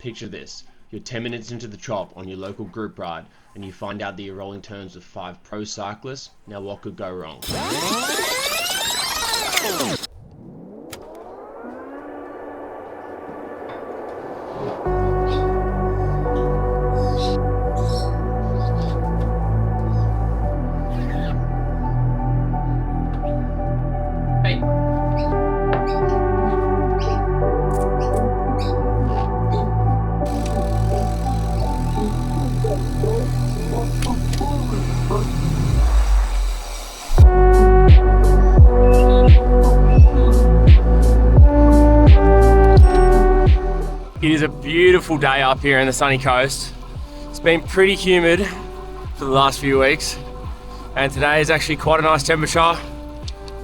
Picture this, you're 10 minutes into the chop on your local group ride and you find out that you're rolling turns with 5 pro cyclists. Now what could go wrong? It is a beautiful day up here in the sunny coast. It's been pretty humid for the last few weeks, and today is actually quite a nice temperature.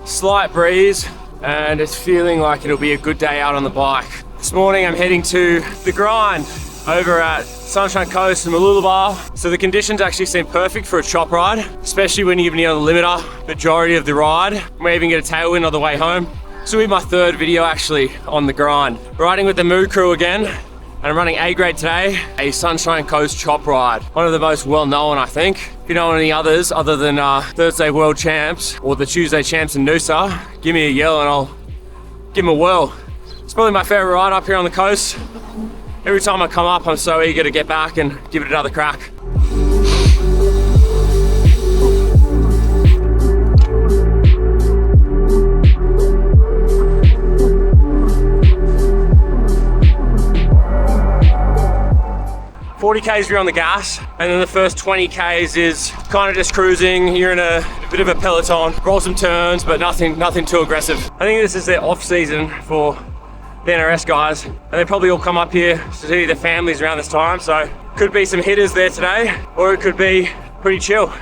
Slight breeze, and it's feeling like it'll be a good day out on the bike. This morning I'm heading to the grind over at Sunshine Coast in Mooloolaba. So the conditions actually seem perfect for a chop ride, especially when you're near the limiter majority of the ride. I may even get a tailwind on the way home. This will be my third video actually on the grind. Riding with the Moo crew again, and I'm running A grade today, a Sunshine Coast chop ride. One of the most well known, I think. If you know any others other than Thursday World Champs or the Tuesday Champs in Noosa, give me a yell and I'll give them a whirl. It's probably my favorite ride up here on the coast. Every time I come up, I'm so eager to get back and give it another crack. 40 Ks you're on the gas, and then the first 20 Ks is kind of just cruising. You're in a bit of a peloton, roll some turns, but nothing too aggressive. I think this is their off season for the NRS guys, and they probably all come up here to see their families around this time, so could be some hitters there today, or it could be pretty chill.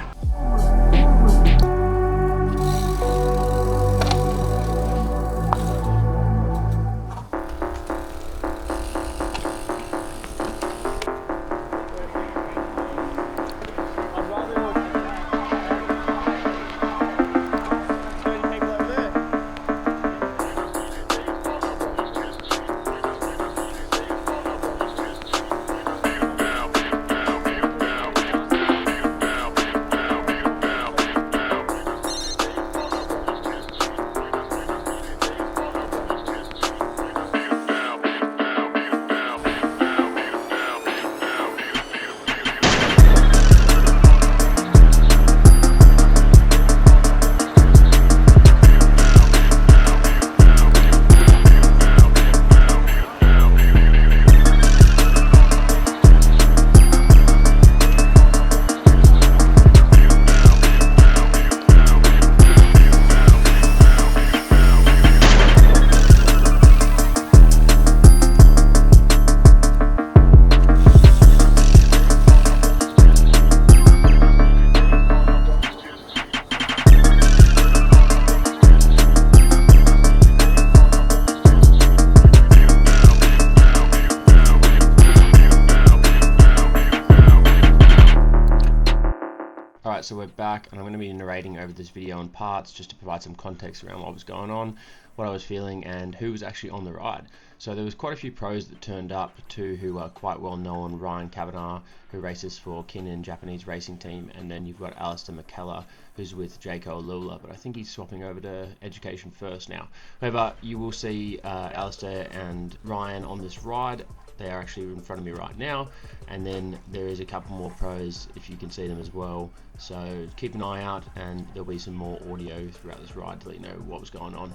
Alright, so we're back, and I'm going to be narrating over this video in parts just to provide some context around what was going on, what I was feeling, and who was actually on the ride. So there was quite a few pros that turned up, two who are quite well known: Ryan Kavanagh, who races for Kinnan Japanese racing team, and then you've got Alistair McKellar, who's with Jayco Alula, but I think he's swapping over to Education First now. However, you will see Alistair and Ryan on this ride. They are actually in front of me right now, and then there is a couple more pros if you can see them as well, so keep an eye out, and there'll be some more audio throughout this ride to let you know what was going on.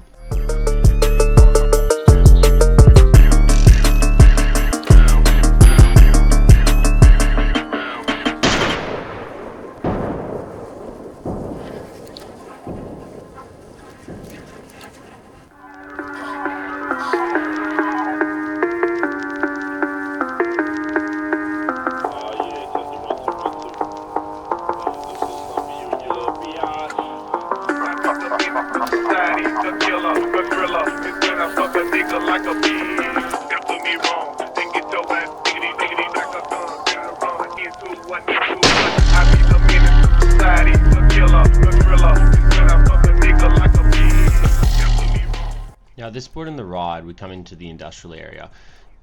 Now, at this point in the ride, we come into the industrial area.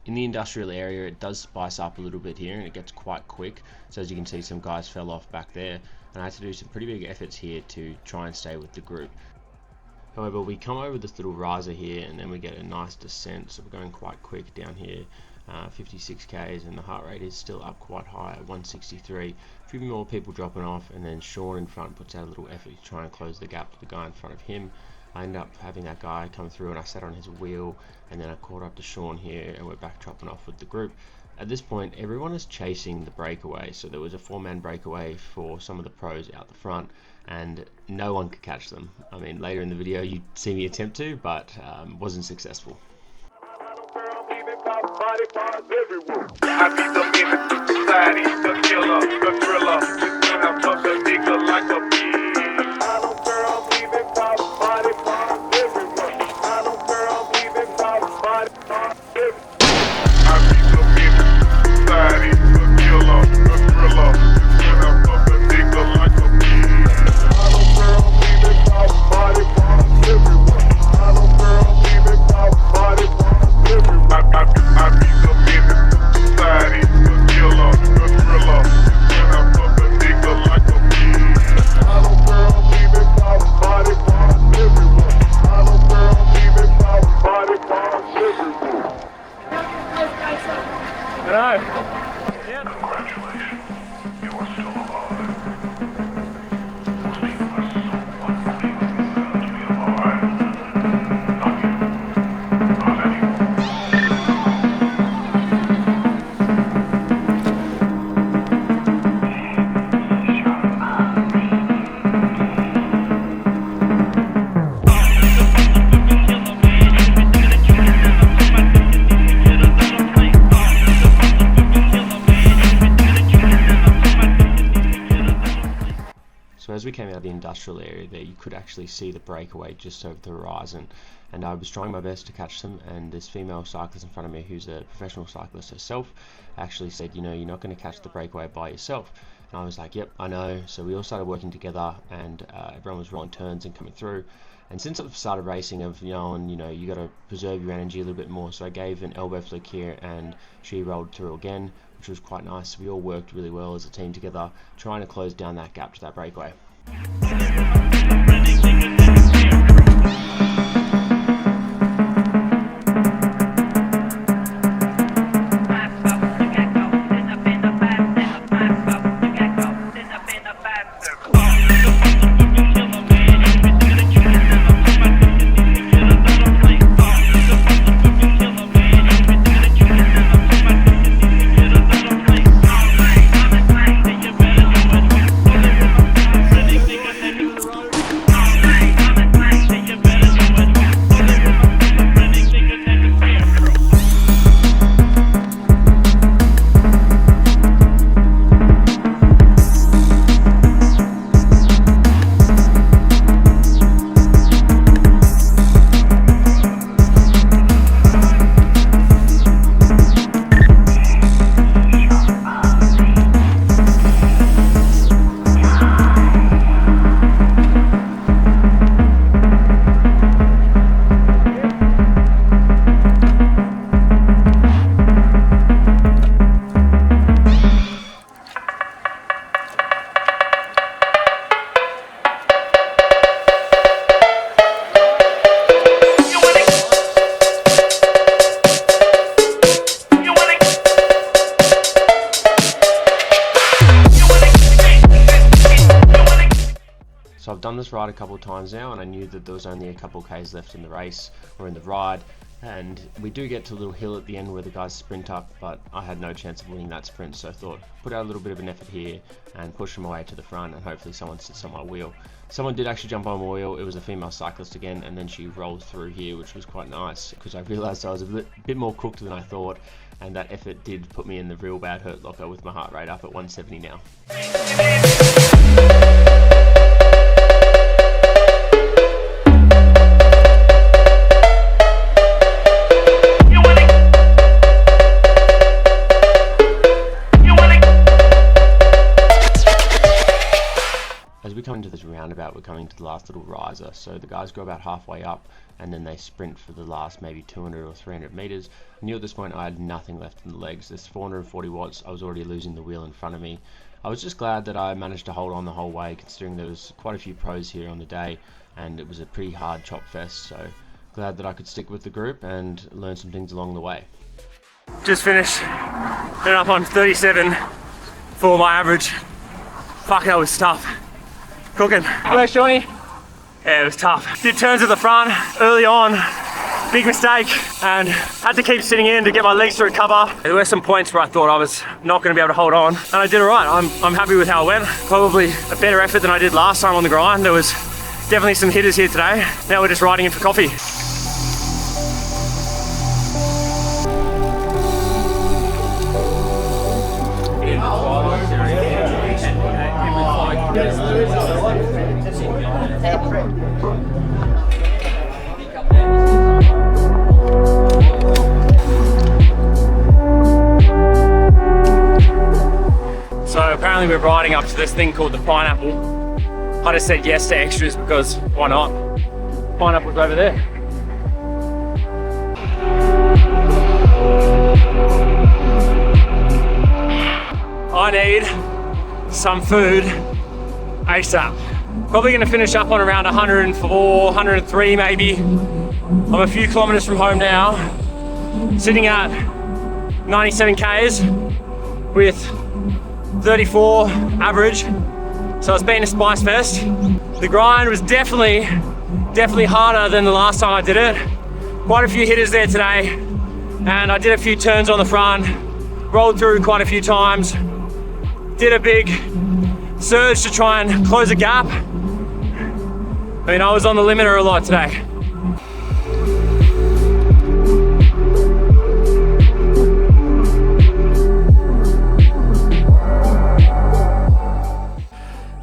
In the industrial area, it does spice up a little bit here and it gets quite quick. So as you can see, some guys fell off back there, and I had to do some pretty big efforts here to try and stay with the group. However, we come over this little riser here and then we get a nice descent, so we're going quite quick down here, 56 k's, and the heart rate is still up quite high at 163. A few more people dropping off, and then Sean in front puts out a little effort to try and close the gap to the guy in front of him. I end up having that guy come through and I sat on his wheel, and then I caught up to Sean here and we're back dropping off with the group. At this point, everyone is chasing the breakaway, so there was a 4-man breakaway for some of the pros out the front, and no one could catch them. I mean, later in the video you'd see me attempt to, but wasn't successful. I be the menace to society, the killer, the thriller, just when I bust a nigga like a bee. I don't care, I'm leaving top body parts everywhere. I don't care, I'm leaving top body parts everywhere. I be the menace to society, the killer, the thriller, just when I bust a nigga like a bee. I don't care, I'm leaving top body parts everywhere. I don't care, I'm leaving top body parts everywhere. I be the menace to society, the killer, the thriller, when I fuck a nigga like a bee. I don't care, I'm leaving top body parts everywhere. I don't care, I'm leaving top body parts everywhere. Hello. Congratulations, you are still alive. We'll see you as someone who to be alive. Not you, not anyone. So as we came out of the industrial area there, you could actually see the breakaway just over the horizon, and I was trying my best to catch them, and this female cyclist in front of me, who's a professional cyclist herself, actually said, you know, you're not going to catch the breakaway by yourself. And I was like, yep, I know. So we all started working together, and everyone was rolling turns and coming through. And since I've started racing, I've known, you know, you got to preserve your energy a little bit more. So I gave an elbow flick here, and she rolled through again, which was quite nice. We all worked really well as a team together, trying to close down that gap to that breakaway. So I've done this ride a couple of times now, and I knew that there was only a couple of Ks left in the race or in the ride, and we do get to a little hill at the end where the guys sprint up, but I had no chance of winning that sprint, so I thought put out a little bit of an effort here and push my way to the front, and hopefully someone sits on my wheel. Someone did actually jump on my wheel. It was a female cyclist again, and then she rolled through here, which was quite nice because I realized I was a bit more cooked than I thought, and that effort did put me in the real bad hurt locker with my heart rate up at 170 now. into this roundabout, we're coming to the last little riser. So the guys go about halfway up and then they sprint for the last maybe 200 or 300 meters. I knew at this point I had nothing left in the legs. There's 440 watts. I was already losing the wheel in front of me. I was just glad that I managed to hold on the whole way, considering there was quite a few pros here on the day and it was a pretty hard chop fest. So glad that I could stick with the group and learn some things along the way. Just finished. Ended up on 37 for my average. Fuck, that was tough. Cooking. Where's Shawnee? Yeah, it was tough. Did turns at the front early on. Big mistake, and had to keep sitting in to get my legs to recover. There were some points where I thought I was not going to be able to hold on, and I did all right. I'm happy with how it went. Probably a better effort than I did last time on the grind. There was definitely some hitters here today. Now we're just riding in for coffee. So apparently we're riding up to this thing called the Pineapple. I just said yes to extras because why not? Pineapple's over there. I need some food ASAP. Probably going to finish up on around 104, 103 maybe. I'm a few kilometers from home now, sitting at 97 Ks with 34 average. So it's been a spice fest. The grind was definitely harder than the last time I did it. Quite a few hitters there today, and I did a few turns on the front, rolled through quite a few times, did a big surge to try and close a gap. I mean, I was on the limiter a lot today.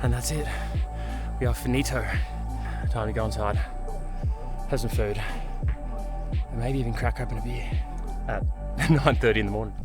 And that's it. We are finito. Time to go inside, have some food, and maybe even crack open a beer at 9:30 in the morning.